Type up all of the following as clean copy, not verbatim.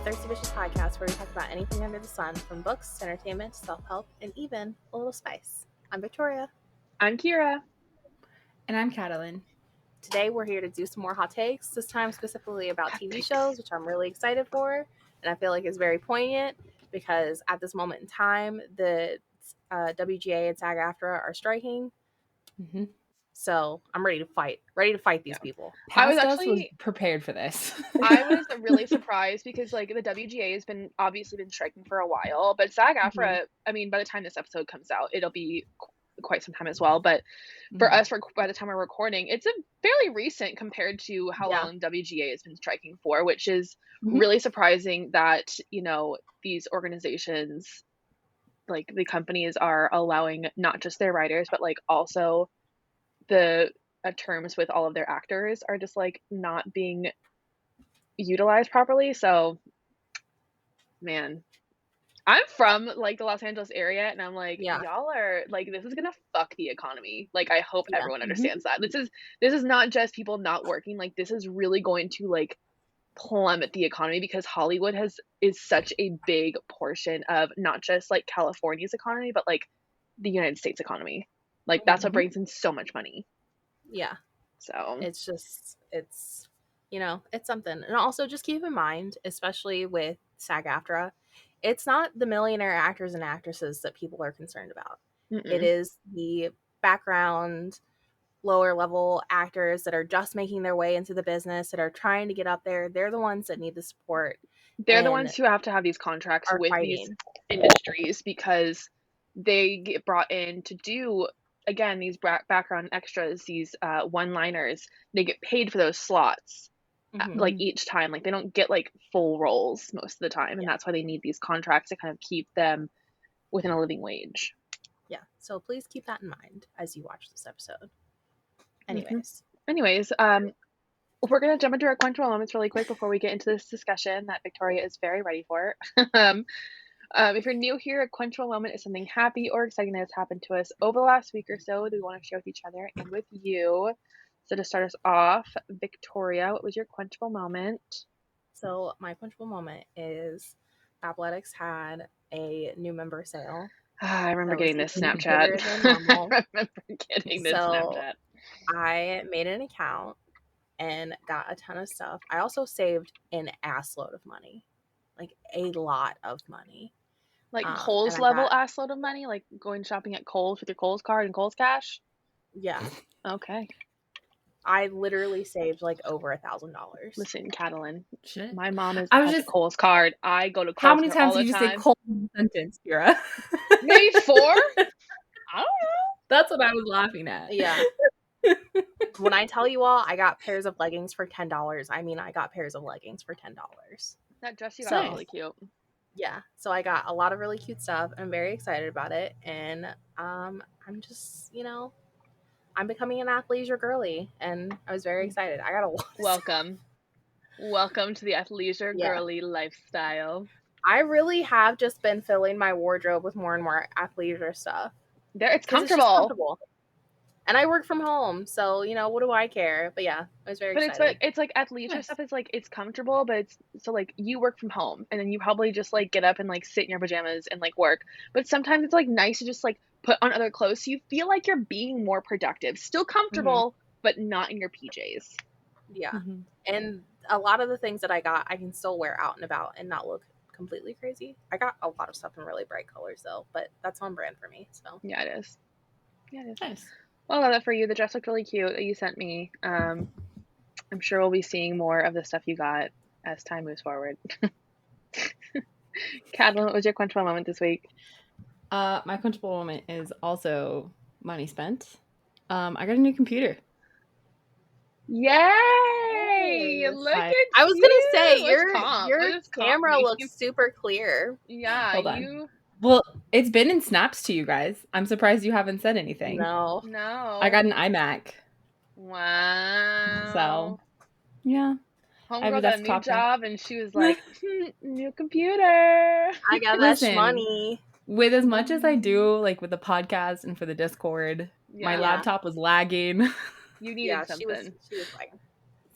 Thirsty Bitches podcast where we talk about anything under the sun, from books, entertainment, self-help, and even a little spice. I'm Victoria. I'm Kiara. And I'm Katalyn. Today we're here to do some more hot takes, this time specifically about TV shows, which I'm really excited for, and I feel like is very poignant because at this moment in time, the WGA and SAG-AFTRA are striking. Mm-hmm. So I'm ready to fight these people. I was prepared for this. I was really surprised because like the WGA has been striking for a while, but SAG-AFTRA, I mean, by the time this episode comes out, it'll be quite some time as well. But for us, by the time we're recording, it's a fairly recent compared to how long WGA has been striking for, which is really surprising that, you know, these organizations, like the companies, are allowing not just their writers, but like also the terms with all of their actors are just like not being utilized properly. So, man, I'm from like the Los Angeles area, and I'm like, y'all are like, this is gonna fuck the economy. Like, I hope everyone understands that. This is not just people not working. Like, this is really going to like plummet the economy because Hollywood is such a big portion of not just like California's economy, but like the United States economy. Like, that's what brings in so much money. Yeah. So it's you know, it's something. And also just keep in mind, especially with SAG-AFTRA, it's not the millionaire actors and actresses that people are concerned about. It is the background, lower level actors that are just making their way into the business, that are trying to get up there. They're the ones that need the support. They're the ones who have to have these contracts with these industries because they get brought in to do, again, these background extras, these one-liners. They get paid for those slots like each time. Like, they don't get like full roles most of the time, and that's why they need these contracts to kind of keep them within a living wage. Yeah, so please keep that in mind as you watch this episode. Anyways, we're gonna jump into our quenchable moments really quick before we get into this discussion that Victoria is very ready for. If you're new here, a quenchable moment is something happy or exciting that has happened to us over the last week or so that we want to share with each other and with you. So to start us off, Victoria, what was your quenchable moment? So my quenchable moment is Athletics had a new member sale. I remember getting this Snapchat. I remember getting this Snapchat. I made an account and got a ton of stuff. I also saved an assload of money, like a lot of money. Like Kohl's level assload of money, like going shopping at Kohl's with your Kohl's card and Kohl's cash? Yeah. Okay. I literally saved like over $1,000. Listen, Katalyn, shit. My mom has a Kohl's card. I go to Kohl's. How many times did you say Kohl's in a sentence, Kiara? Maybe 4? I don't know. That's what I was laughing at. Yeah. When I tell you all I got pairs of leggings for $10, I mean I got pairs of leggings for $10. That dress you got was really cute. Yeah, so I got a lot of really cute stuff. I'm very excited about it, and I'm just, you know, I'm becoming an athleisure girly, and I was very excited. I got a lot. Welcome to the athleisure girly lifestyle. I really have just been filling my wardrobe with more and more athleisure stuff. It's comfortable. And I work from home, so, you know, what do I care? But yeah, I was very excited. But it's like athleisure stuff is like, it's comfortable, but it's, so like you work from home and then you probably just like get up and like sit in your pajamas and like work. But sometimes it's like nice to just like put on other clothes so you feel like you're being more productive. Still comfortable, but not in your PJs. Yeah. And a lot of the things that I got, I can still wear out and about and not look completely crazy. I got a lot of stuff in really bright colors though, but that's on brand for me. So yeah, it is. Nice. Well, I love that for you. The dress looked really cute that you sent me. I'm sure we'll be seeing more of the stuff you got as time moves forward. Katalyn, what was your quenchable moment this week? My quenchable moment is also money spent. I got a new computer. Yay! Look at you! I was gonna say your camera looks super clear. Yeah, hold on. Well, it's been in snaps to you guys. I'm surprised you haven't said anything. No. I got an iMac. Wow. So, yeah. Homegirl got a new job and she was like, new computer. I got that money. With as much as I do, like with the podcast and for the Discord, my laptop was lagging. You needed something. She was lagging.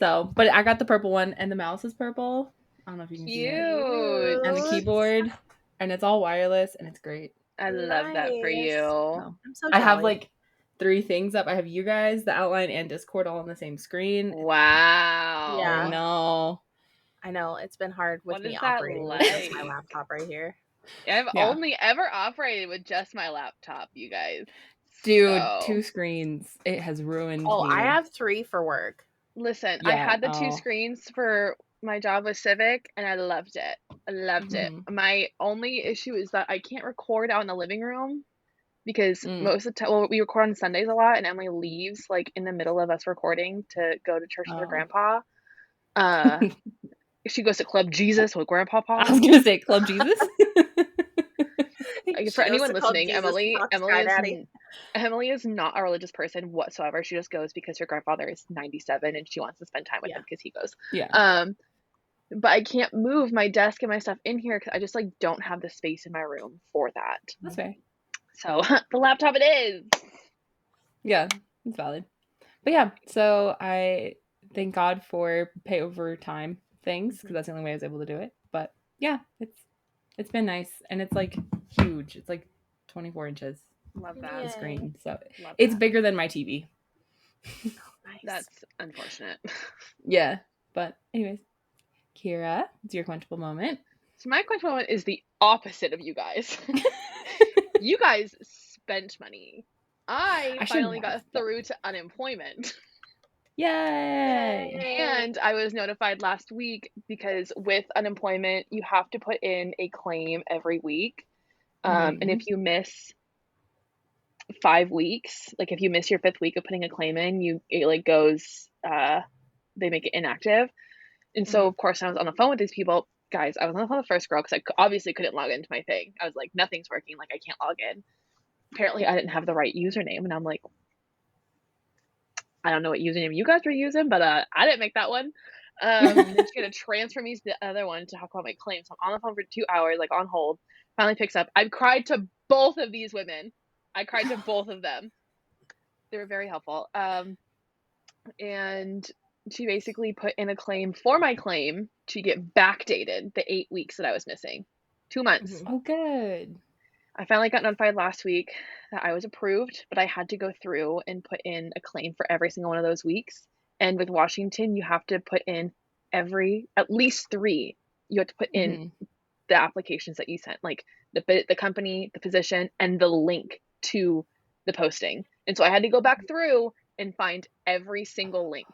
So, but I got the purple one and the mouse is purple. I don't know if you can see Cute. it. And the keyboard, and it's all wireless, and it's great. I love that for you. So, I'm so I have jolly. like 3 things up. I have you guys, the outline, and Discord all on the same screen. Wow. Yeah. I know. It's been hard with What me is that operating with just my like? laptop right here. I've only ever operated with just my laptop, you guys. Dude, So, 2 screens. It has ruined me. I have 3 for work. Listen, Yeah, I had the 2 screens for my job with Civic, and I loved it. it. My only issue is that I can't record out in the living room because most of the time, we record on Sundays a lot, and Emily leaves like in the middle of us recording to go to church with her grandpa. She goes to Club Jesus with Grandpa Paul. I was gonna say Club Jesus. For anyone listening, Emily is not a religious person whatsoever. She just goes because her grandfather is 97 and she wants to spend time with him because he goes. Yeah. But I can't move my desk and my stuff in here because I just like don't have the space in my room for that. That's fair. So the laptop it is. Yeah, it's valid. But yeah, so I thank God for pay over time things because that's the only way I was able to do it. But yeah, it's been nice, and it's like huge. It's like 24 inches. Love that. The screen, so Love it's that. bigger than my TV. Nice. That's unfortunate. Yeah, but anyways, Kiara, it's your quenchable moment. So my quenchable moment is the opposite of you guys. You guys spent money. I finally got through to unemployment. Yay! And I was notified last week because with unemployment, you have to put in a claim every week. And if you miss 5 weeks, like if you miss your 5th week of putting a claim in, it like goes, they make it inactive. And so, of course, I was on the phone with these people. Guys, I was on the phone with the first girl because I obviously couldn't log into my thing. I was like, nothing's working. Like, I can't log in. Apparently, I didn't have the right username. And I'm like, I don't know what username you guys were using, but I didn't make that one. Then she's going to transfer me to the other one to talk about my claim. So I'm on the phone for 2 hours, like on hold. Finally picks up. I've cried to both of these women. I cried to both of them. They were very helpful. And she basically put in a claim for my claim to get backdated the 8 weeks that I was missing. 2 months. Oh, good. I finally got notified last week that I was approved, but I had to go through and put in a claim for every single one of those weeks. And with Washington, you have to put in at least 3. You have to put in the applications that you sent, like the company, the position, and the link to the posting. And so I had to go back through and find every single link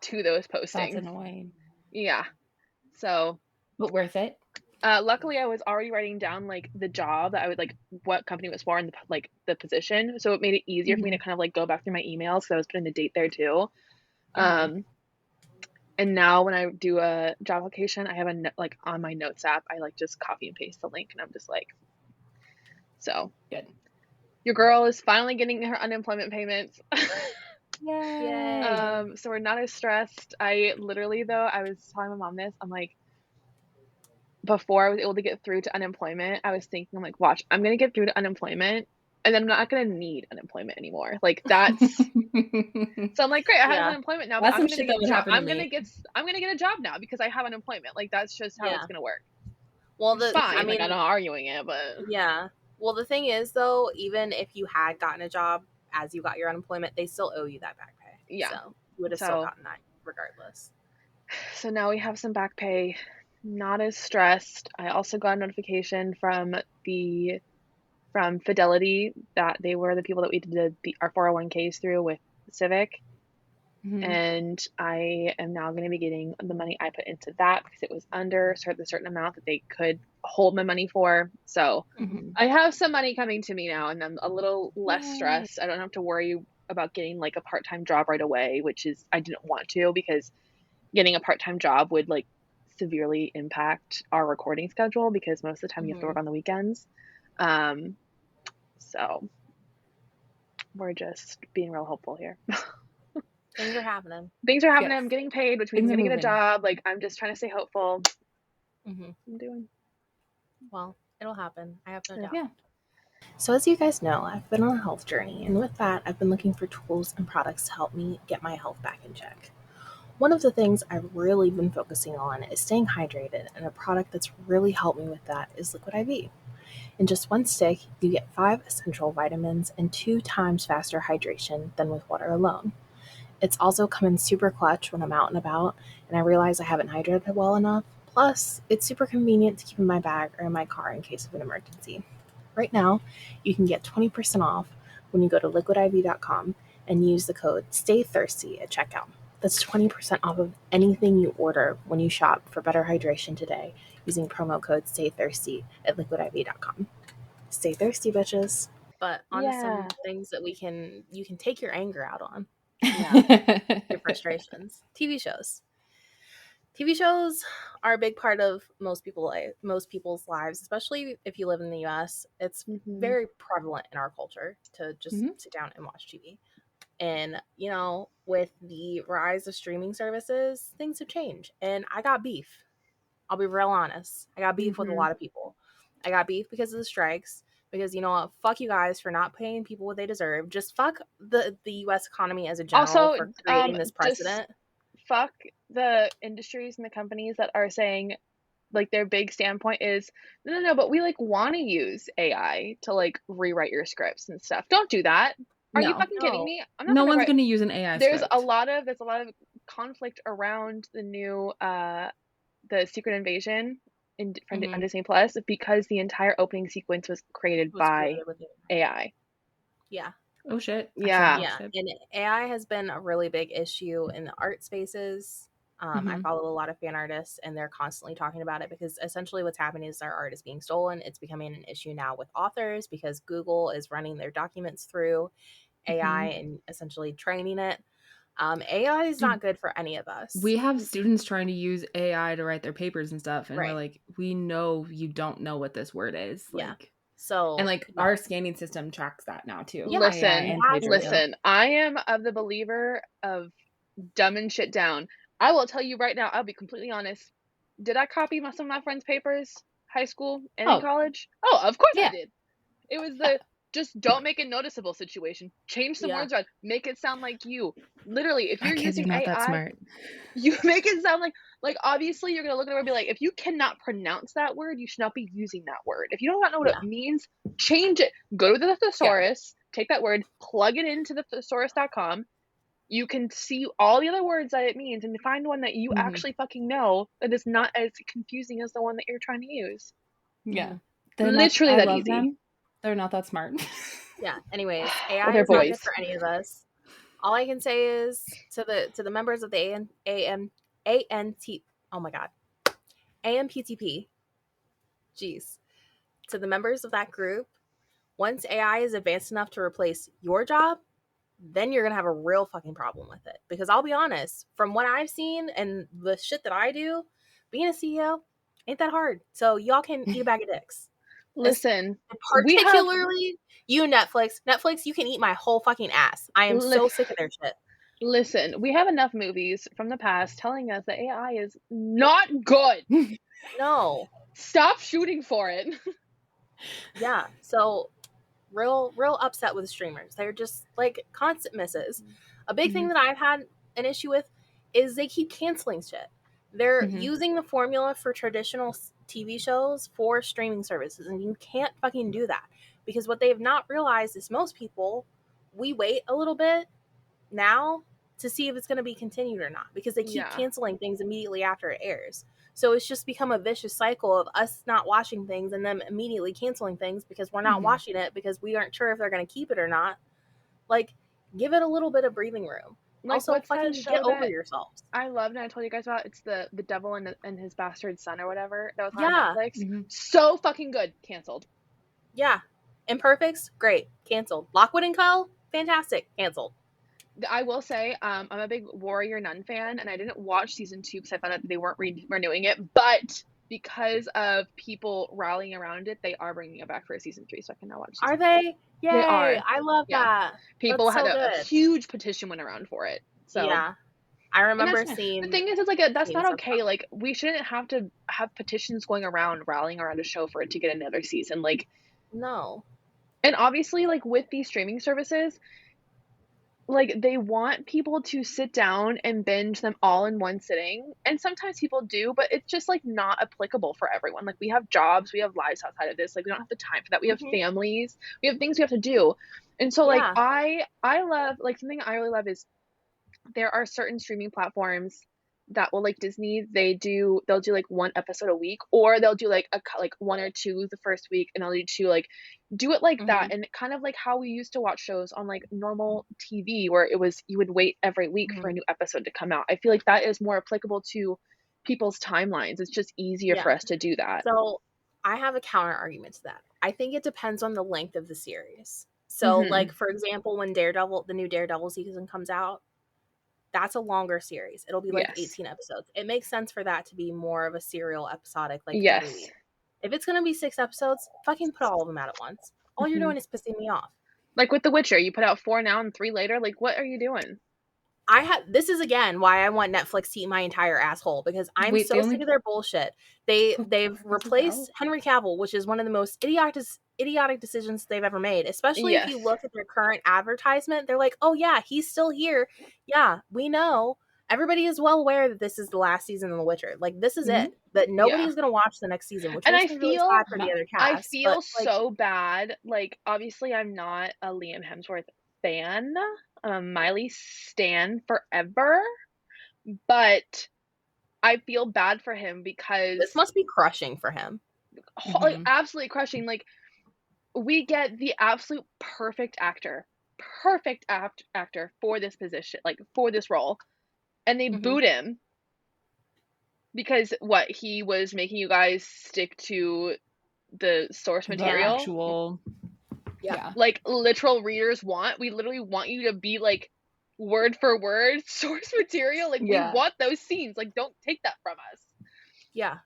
to those postings. That's annoying. Yeah. So. But worth it. Luckily, I was already writing down like the job that I would like, what company it was for, and the position. So it made it easier for me to kind of like go back through my emails because I was putting the date there too. And now when I do a job application, I have like on my notes app, I like just copy and paste the link, and I'm just like, so good. Your girl is finally getting her unemployment payments. Yay! So we're not as stressed. I literally though, I was telling my mom this. I'm like, before I was able to get through to unemployment, I was thinking, I'm like, watch, I'm gonna get through to unemployment, and then I'm not gonna need unemployment anymore. Like that's. So I'm like, great, I have unemployment now, but I'm gonna get a job now because I have unemployment. Like that's just how it's gonna work. Well, fine. I mean, like, I'm not arguing it, but yeah. Well, the thing is, though, even if you had gotten a job as you got your unemployment, they still owe you that back pay. Yeah. So you would have still gotten that regardless. So now we have some back pay. Not as stressed. I also got a notification from Fidelity that they were the people that we did our 401ks through with Civic. And I am now going to be getting the money I put into that because it was under a certain amount that they could hold my money for. So I have some money coming to me now, and I'm a little less stressed. I don't have to worry about getting like a part-time job right away, which is I didn't want to, because getting a part-time job would like severely impact our recording schedule because most of the time you have to work on the weekends. So we're just being real hopeful here. Things are happening. Yes. I'm getting paid, which means I'm going to get a job. Like, I'm just trying to stay hopeful. I'm doing. Well, it'll happen. I have no doubt. Yeah. So as you guys know, I've been on a health journey, and with that, I've been looking for tools and products to help me get my health back in check. One of the things I've really been focusing on is staying hydrated, and a product that's really helped me with that is Liquid IV. In just one stick, you get 5 essential vitamins and 2 times faster hydration than with water alone. It's also come in super clutch when I'm out and about and I realize I haven't hydrated well enough. Plus, it's super convenient to keep in my bag or in my car in case of an emergency. Right now, you can get 20% off when you go to liquidiv.com and use the code STAYTHIRSTY at checkout. That's 20% off of anything you order when you shop for better hydration today using promo code STAYTHIRSTY at liquidiv.com. Stay thirsty, bitches. But on to some things that you can take your anger out on. Your frustrations. TV shows. TV shows are a big part of most people's lives, especially if you live in the US. It's very prevalent in our culture to just sit down and watch TV. And, you know, with the rise of streaming services, things have changed. And I got beef. I'll be real honest. I got beef with a lot of people. I got beef because of the strikes. Because, you know what, fuck you guys for not paying people what they deserve. Just fuck the US economy as a general Also, for creating this precedent. Fuck the industries and the companies that are saying, like, their big standpoint is, no, but we, like, want to use AI to, like, rewrite your scripts and stuff. Don't do that. Are you fucking kidding me? I'm not no one's going to use an AI there's script. a lot of conflict around the new the Secret Invasion on Disney Plus because the entire opening sequence was created by AI. Yeah. Oh shit. Yeah. And AI has been a really big issue in the art spaces. I follow a lot of fan artists and they're constantly talking about it because essentially what's happening is their art is being stolen. It's becoming an issue now with authors because Google is running their documents through AI and essentially training it. AI is not good for any of us. We have students trying to use AI to write their papers and stuff, and we're like, we know you don't know what this word is. Like, so, and like our scanning system tracks that now too. Yeah, listen. I am of the believer of dumbing shit down. I will tell you right now. I'll be completely honest. Did I copy some of my friends' papers, high school and in college? Oh, of course I did. It was the just don't make it noticeable situation. Change some words around. Make it sound like you. Literally, if you're using not AI, that smart. You make it sound like obviously you're gonna look at it and be like, if you cannot pronounce that word, you should not be using that word. If you don't know what it means, change it. Go to the thesaurus, take that word, plug it into the thesaurus.com. You can see all the other words that it means and find one that you actually fucking know that is not as confusing as the one that you're trying to use. Yeah. Literally that easy. Them. They're not that smart. Yeah. Anyways, AI is not good for any of us. All I can say is to the members of the AMPTP. Jeez. To the members of that group, once AI is advanced enough to replace your job, then you're going to have a real fucking problem with it. Because I'll be honest, from what I've seen and the shit that I do, being a CEO ain't that hard. So y'all can eat a bag of dicks. Listen, particularly you Netflix, you can eat my whole fucking ass. I am so sick of their shit. Listen, we have enough movies from the past telling us that AI is not good. No. Stop shooting for it. Yeah. So real upset with streamers. They're just like constant misses. A big thing that I've had an issue with is they keep canceling shit. They're using the formula for traditional TV shows for streaming services, and you can't fucking do that because what they've not realized is most people, we wait a little bit now to see if it's going to be continued or not because they keep canceling things immediately after it airs. So it's just become a vicious cycle of us not watching things and them immediately canceling things because we're not watching it because we aren't sure if they're going to keep it or not. Like, give it a little bit of breathing room. Like, also, fucking get over yourselves. I love and I told you guys about. It's the Devil and His Bastard Son or whatever. That was on Netflix. So fucking good. Canceled. Yeah. Imperfects, great. Canceled. Lockwood & Co., fantastic. Canceled. I will say, I'm a big Warrior Nun fan, and I didn't watch season 2 because I found out that they weren't renewing it. But because of people rallying around it, they are bringing it back for a season 3, so I can now watch. Are they? Yay! They are. I love that. People had a huge petition went around for it. So yeah, I remember seeing. The thing is, it's like that's not okay. Like, we shouldn't have to have petitions going around rallying around a show for it to get another season. Like, no. And obviously, like with these streaming services, like, they want people to sit down and binge them all in one sitting, and sometimes people do, but it's just, like, not applicable for everyone. Like, we have jobs, we have lives outside of this, like, we don't have the time for that. We have families, we have things we have to do. And so, like, Yeah. I love, like, something I really love is there are certain streaming platforms that will, like Disney, they'll do like one episode a week, or they'll do like like one or two the first week, and they'll do two, like do it like that, and kind of like how we used to watch shows on like normal TV, where it was you would wait every week for a new episode to come out. I feel like that is more applicable to people's timelines. It's just easier for us to do that. So I have a counter argument to that. I think it depends on the length of the series. So like, for example, when the new Daredevil season comes out, that's a longer series. It'll be like 18 episodes. It makes sense for that to be more of a serial episodic, like every week. If it's going to be 6 episodes, fucking put all of them out at once. All you're doing is pissing me off. Like with The Witcher, you put out 4 now and 3 later. Like, what are you doing? This is again why I want Netflix to eat my entire asshole, because I'm sick of their bullshit. They've replaced Henry Cavill, which is one of the most idiotic decisions they've ever made. Especially if you look at their current advertisement, they're like, "Oh yeah, he's still here. Yeah, we know. Everybody is well aware that this is the last season of The Witcher. Like, this is it. But nobody's gonna watch the next season, which makes me really sad for the other cast. I feel so bad. Like, obviously, I'm not a Liam Hemsworth fan. Miley stan forever, but I feel bad for him because this must be crushing for him. Like, absolutely crushing. Like, we get the absolute perfect actor for this position, like for this role, and they boot him because what, he was making you guys stick to the source material, the actual like literal readers want. We literally want you to be like word for word source material. Like, we want those scenes. Like, don't take that from us. Yeah.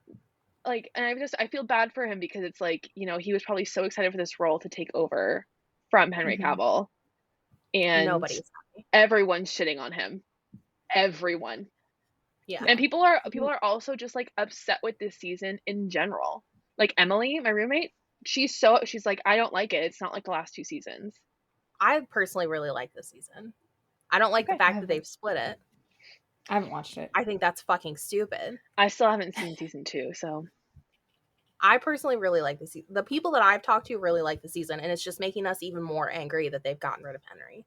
Like, and I feel bad for him because it's like, you know, he was probably so excited for this role to take over from Henry Cavill, and everyone's shitting on him. Everyone. Yeah. And people are also just like upset with this season in general. Like Emily, my roommate, she's like, I don't like it. It's not like the last 2 seasons. I personally really like this season. I don't like the fact that they've split it. I haven't watched it. I think that's fucking stupid. I still haven't seen season 2, so. I personally really like this. The people that I've talked to really like the season, and it's just making us even more angry that they've gotten rid of Henry.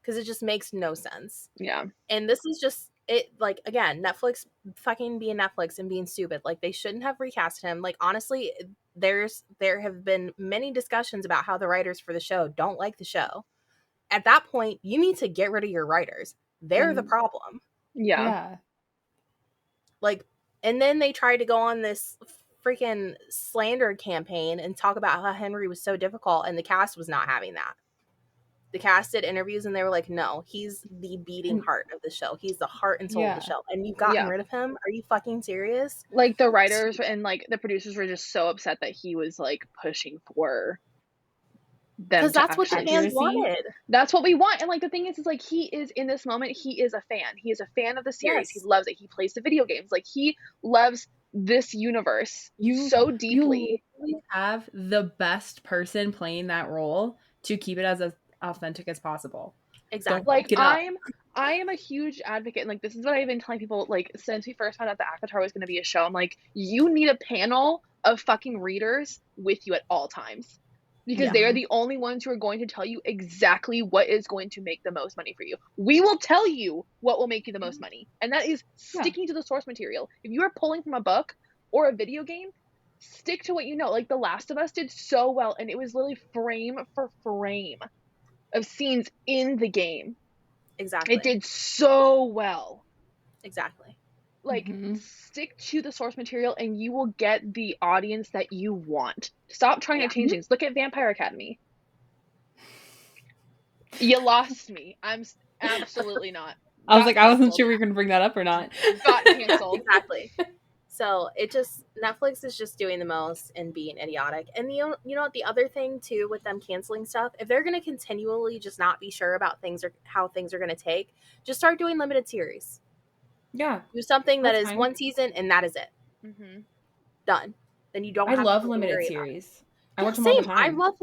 Because it just makes no sense. Yeah. And this is just it. Like, again, Netflix fucking being Netflix and being stupid. Like, they shouldn't have recast him. Like, honestly, there have been many discussions about how the writers for the show don't like the show. At that point, you need to get rid of your writers. They're the problem. Yeah. Like, and then they tried to go on this freaking slander campaign and talk about how Henry was so difficult, and the cast was not having that. The cast did interviews and they were like, no, he's the beating heart of the show. He's the heart and soul of the show. And you've gotten rid of him? Are you fucking serious? Like, the writers and like the producers were just so upset that he was like pushing for them. Because that's what the fans wanted. That's what we want. And like, the thing is like, he is, in this moment, he is a fan. He is a fan of the series. He loves it. He plays the video games. Like, he loves this universe so deeply. You have the best person playing that role to keep it as authentic as possible. Exactly. Like, I am a huge advocate, and like, this is what I've been telling people, like, since we first found out that Avatar was going to be a show. I'm like, you need a panel of fucking readers with you at all times, because they are the only ones who are going to tell you exactly what is going to make the most money for you. We will tell you what will make you the most money, and that is sticking to the source material. If you are pulling from a book or a video game, stick to what you know. Like, The Last of Us did so well, and it was literally frame for frame of scenes in the game. Exactly. It did so well. Exactly. Like, stick to the source material and you will get the audience that you want. Stop trying to change things. Look at Vampire Academy. You lost me. I'm absolutely not. I was like, I wasn't sure we were going to bring that up or not. Got canceled. Exactly. So Netflix is just doing the most and being idiotic. And you know what, the other thing too with them canceling stuff, if they're going to continually just not be sure about things or how things are going to take, just start doing limited series. Yeah. Do something that is one season and that is it. Done. Then you don't have to love limited series. I watch them all the time. I love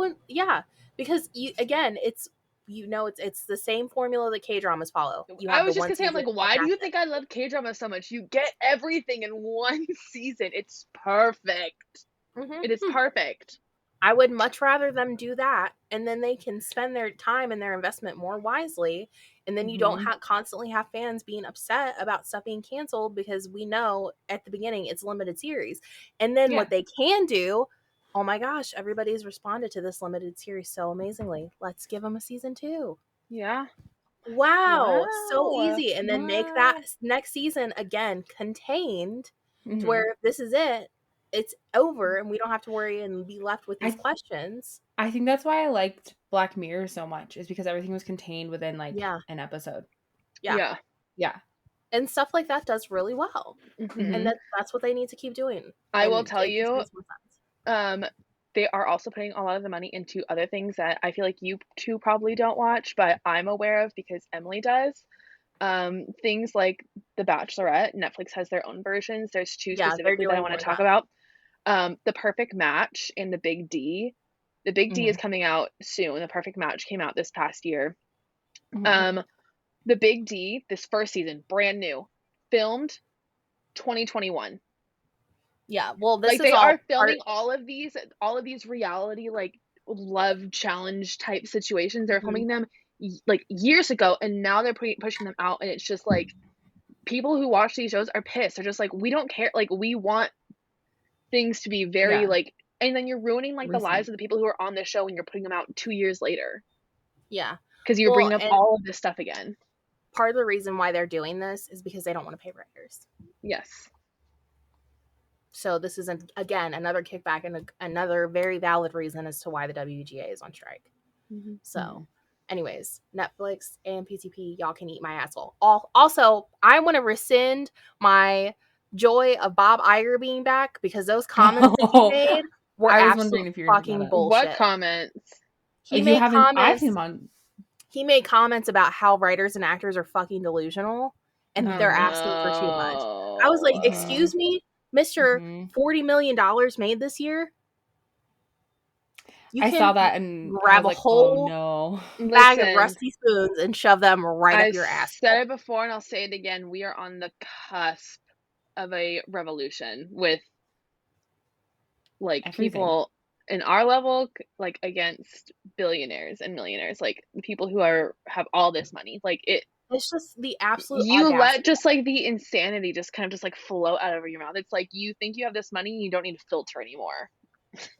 because it's it's the same formula that K-dramas follow. You I have the was just one gonna say, I'm season, like, why do you think I love K-drama so much? You get everything in one season. It's perfect. It is perfect. I would much rather them do that, and then they can spend their time and their investment more wisely, and then you don't constantly have fans being upset about stuff being canceled, because we know at the beginning it's limited series. And then what they can do, oh my gosh, everybody's responded to this limited series so amazingly. Let's give them a season 2. Yeah. Wow. So easy. And then make that next season again contained to where this is it. It's over and we don't have to worry and be left with these questions. I think that's why I liked Black Mirror so much, is because everything was contained within like an episode. Yeah. And stuff like that does really well. And that's what they need to keep doing. I will tell you, they are also putting a lot of the money into other things that I feel like you two probably don't watch, but I'm aware of because Emily does. Things like The Bachelorette. Netflix has their own versions. There's two specifically that I want to talk about. The Perfect Match and The Big D. The Big D is coming out soon. The Perfect Match came out this past year. The Big D, this first season, brand new, filmed 2021. Yeah, well, this like is they are filming all of these reality like love challenge type situations. They're filming them like years ago, and now they're pushing them out, and it's just like people who watch these shows are pissed. They're just like, we don't care. Like, we want things to be very like, and then you're ruining like the lives of the people who are on the show, and you're putting them out 2 years later. Yeah, because you're bringing up all of this stuff again. Part of the reason why they're doing this is because they don't want to pay writers. Yes. So this is, again, another kickback and another very valid reason as to why the WGA is on strike. So, anyways, Netflix and PTP, y'all can eat my asshole. Also, I want to rescind my joy of Bob Iger being back, because those comments that he made were absolute fucking bullshit. What comments? He made comments. He made comments about how writers and actors are fucking delusional and they're asking for too much. I was like, excuse me, Mr. $40 million made this year? I saw that and grab a whole bag of rusty spoons and shove them right up your ass. I said it before and I'll say it again. We are on the cusp of a revolution with like people in our level, like against billionaires and millionaires, like people who have all this money. Like it's just the absolute you let just like the insanity just kind of just like flow out of your mouth. It's like you think you have this money and you don't need to filter anymore.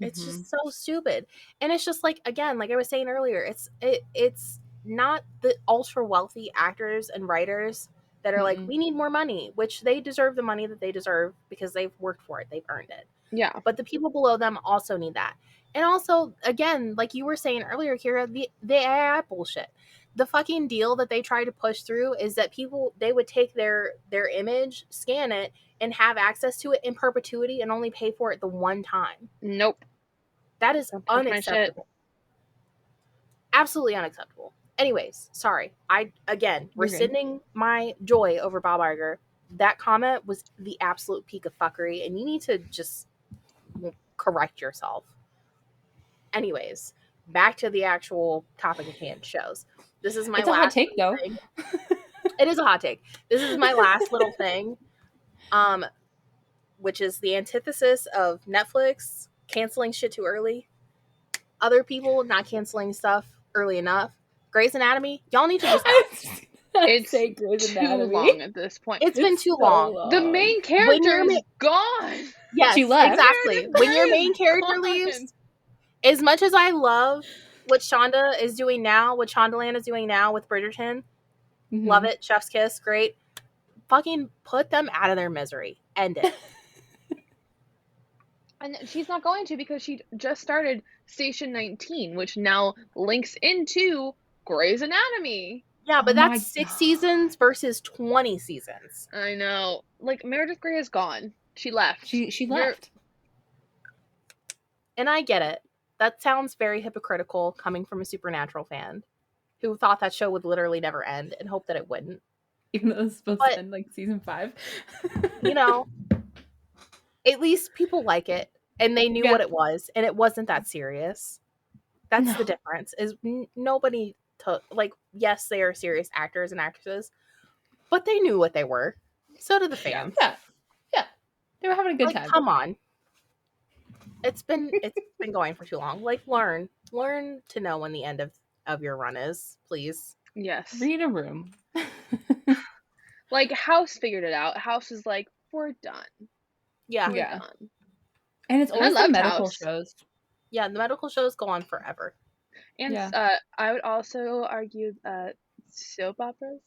It's just so stupid. And it's just like, again, like I was saying earlier, it's not the ultra wealthy actors and writers that are like, we need more money, which they deserve the money that they deserve because they've worked for it, they've earned it. Yeah. But the people below them also need that. And also, again, like you were saying earlier, Kiara, the AI bullshit. The fucking deal that they try to push through is that they would take their image, scan it, and have access to it in perpetuity and only pay for it the one time. Nope. That is unacceptable. Absolutely unacceptable. Anyways, sorry. Rescinding my joy over Bob Iger. That comment was the absolute peak of fuckery, and you need to just correct yourself. Anyways, back to the actual topic at hand, shows. This is my last hot take, though. It is a hot take. This is my last little thing, which is the antithesis of Netflix canceling shit too early. Other people not canceling stuff early enough. Grey's Anatomy, y'all need to just it's too long at this point. It's been too long. The main character is gone. Yes, she left. Exactly. When your main character leaves, as much as I love what Shonda is doing now, what Shondaland is doing now with Bridgerton, love it, chef's kiss, great. Fucking put them out of their misery. End it. And she's not going to, because she just started Station 19, which now links into Grey's Anatomy. Yeah, but that's 6 seasons versus 20 seasons. I know. Like, Meredith Grey is gone. She left. She left. And I get it. That sounds very hypocritical coming from a Supernatural fan who thought that show would literally never end and hoped that it wouldn't. Even though it was supposed to end like season 5. You know, at least people like it and they knew what it was, and it wasn't that serious. That's the difference. Is nobody like, yes, they are serious actors and actresses, but they knew what they were. So did the fans. Yeah. They were having a good Like, time. come on. It's been going for too long. Like, learn to know when the end of your run is, please. Yes. Read a room. Like, House figured it out. House is like, we're done. Yeah. We're done. And it's always the medical shows. Yeah, the medical shows go on forever. And I would also argue soap operas.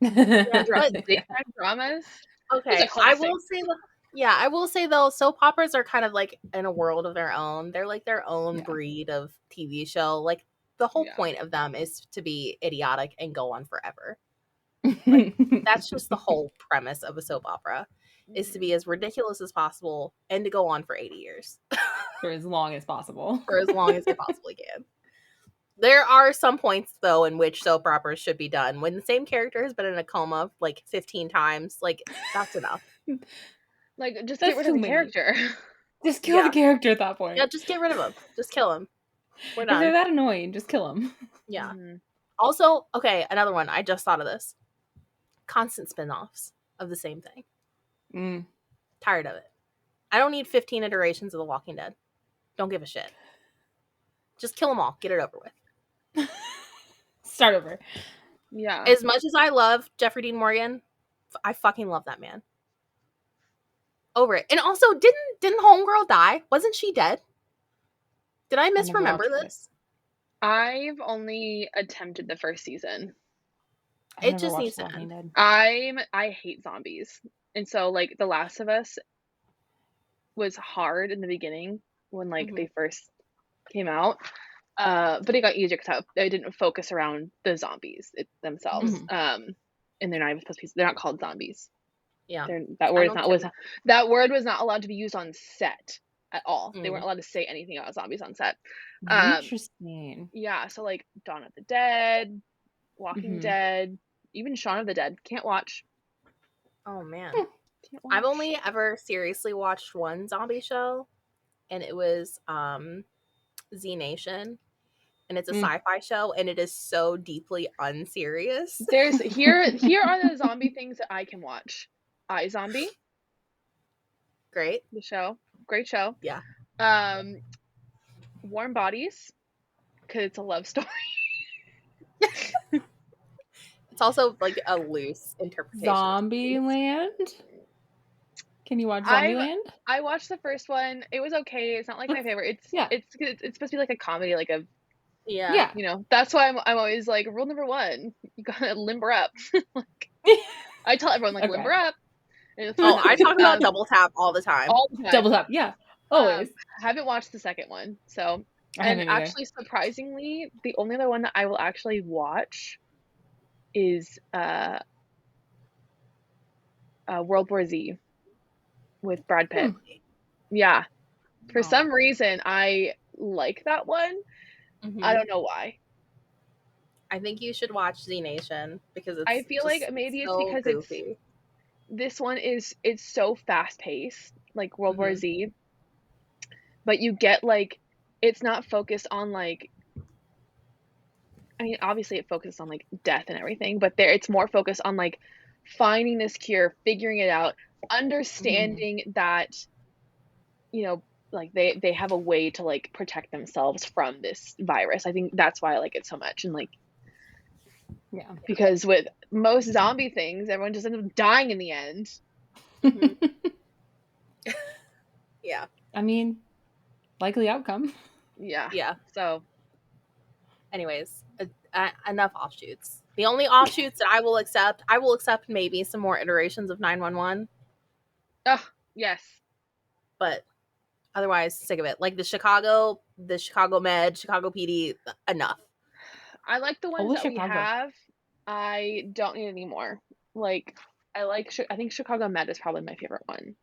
Daytime dramas. Okay, I will say though, soap operas are kind of like in a world of their own. They're like their own breed of TV show. Like, the whole point of them is to be idiotic and go on forever. Like, that's just the whole premise of a soap opera, is to be as ridiculous as possible and to go on for 80 years. For as long as possible. For as long as they possibly can. There are some points, though, in which soap operas should be done. When the same character has been in a coma like 15 times, like, that's enough. Like, just get rid of the character. Just kill the character at that point. Yeah, just get rid of him. Just kill him. We're done. If they're that annoying, just kill him. Yeah. Also, okay, another one. I just thought of this. Constant spin-offs of the same thing. Tired of it. I don't need 15 iterations of The Walking Dead. Don't give a shit. Just kill them all. Get it over with. Start over. Yeah. As much as I love Jeffrey Dean Morgan, I fucking love that man. Over it. And also, didn't Homegirl die? Wasn't she dead? Did I misremember this? I've only attempted the first season. It just needs to end. I hate zombies. And so, like, The Last of Us was hard in the beginning when, like, they first came out. But it got easier because they didn't focus around the zombies themselves. And they're not even supposed to be, they're not called zombies. Yeah. That word was not allowed to be used on set at all. They weren't allowed to say anything about zombies on set. Interesting. Yeah, so like Dawn of the Dead, Walking Dead, even Shaun of the Dead. Can't watch. Oh man. I've only ever seriously watched one zombie show, and it was Z Nation. And it's a sci-fi show, and it is so deeply unserious. Here are the zombie things that I can watch. iZombie. Great. The show. Great show. Yeah. Warm Bodies, because it's a love story. It's also like a loose interpretation. Zombieland? Can you watch Zombieland? I watched the first one. It was okay. It's not like my favorite. It's supposed to be like a comedy, like a yeah. You know, that's why I'm always like, rule number 1, you gotta limber up. Like, I tell everyone, like, limber up. I talk about double tap all the time. Double tap, yeah. Always. Haven't watched the second one, so. And actually, surprisingly, the only other one that I will actually watch is World War Z with Brad Pitt. Yeah. For some reason, I like that one. I don't know why. I think you should watch Z Nation because it's I feel like maybe it's because goofy. This one it's so fast paced, like World War Z. But you get like, it's not focused on like, I mean, obviously it focuses on like death and everything, but it's more focused on like finding this cure, figuring it out, understanding that, you know, like they have a way to like protect themselves from this virus. I think that's why I like it so much. And like, yeah, because with most zombie things, everyone just ends up dying in the end. Yeah. I mean, likely outcome. Yeah. So anyways, enough offshoots. The only offshoots that I will accept maybe some more iterations of 911. Oh, yes. But otherwise, sick of it. Like the Chicago Med, Chicago PD, enough. I like the ones that we have. I don't need any more. Like, I think Chicago Med is probably my favorite one.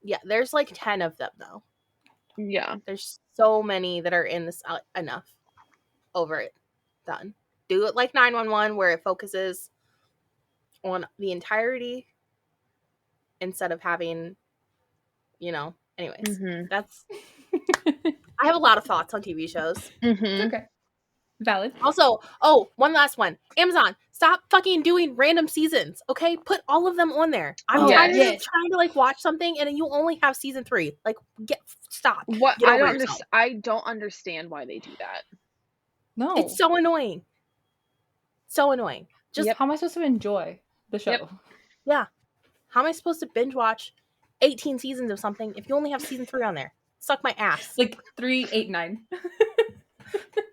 Yeah, there's like 10 of them though. Yeah. There's so many that are in this. Enough. Over it. Done. Do it like 911 where it focuses on the entirety instead of having, you know, anyways. That's I have a lot of thoughts on TV shows. Okay. Valid. Also, one last one. Amazon, stop fucking doing random seasons, okay? Put all of them on there. I'm tired of trying to like watch something and you only have season 3. Like, stop. What Get over yourself. I don't understand why they do that. No. It's so annoying. So annoying. Just how am I supposed to enjoy the show? Yep. Yeah. How am I supposed to binge watch 18 seasons of something if you only have season 3 on there? Suck my ass. Like 3, 8, 9.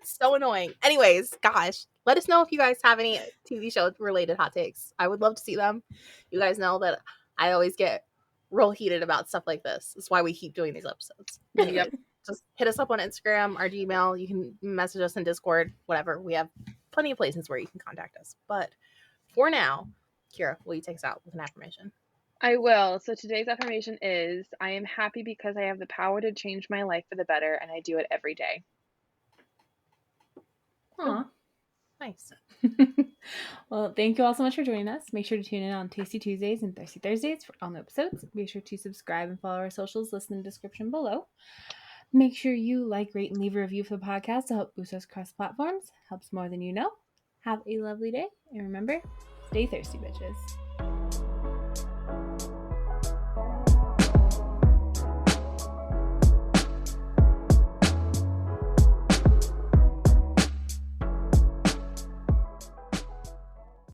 So annoying. Anyways, gosh, let us know if you guys have any TV show related hot takes. I would love to see them. You guys know that I always get real heated about stuff like this. That's why we keep doing these episodes. Anyways, just hit us up on Instagram, our Gmail. You can message us in Discord, whatever. We have plenty of places where you can contact us. But for now, Kiara, will you take us out with an affirmation? I will. So today's affirmation is, I am happy because I have the power to change my life for the better, and I do it every day. Aw. Nice. Well, thank you all so much for joining us. Make sure to tune in on Tasty Tuesdays and Thirsty Thursdays for all new episodes. Be sure to subscribe and follow our socials listed in the description below. Make sure you like, rate, and leave a review for the podcast to help boost us across platforms. Helps more than you know. Have a lovely day. And remember, stay thirsty, bitches.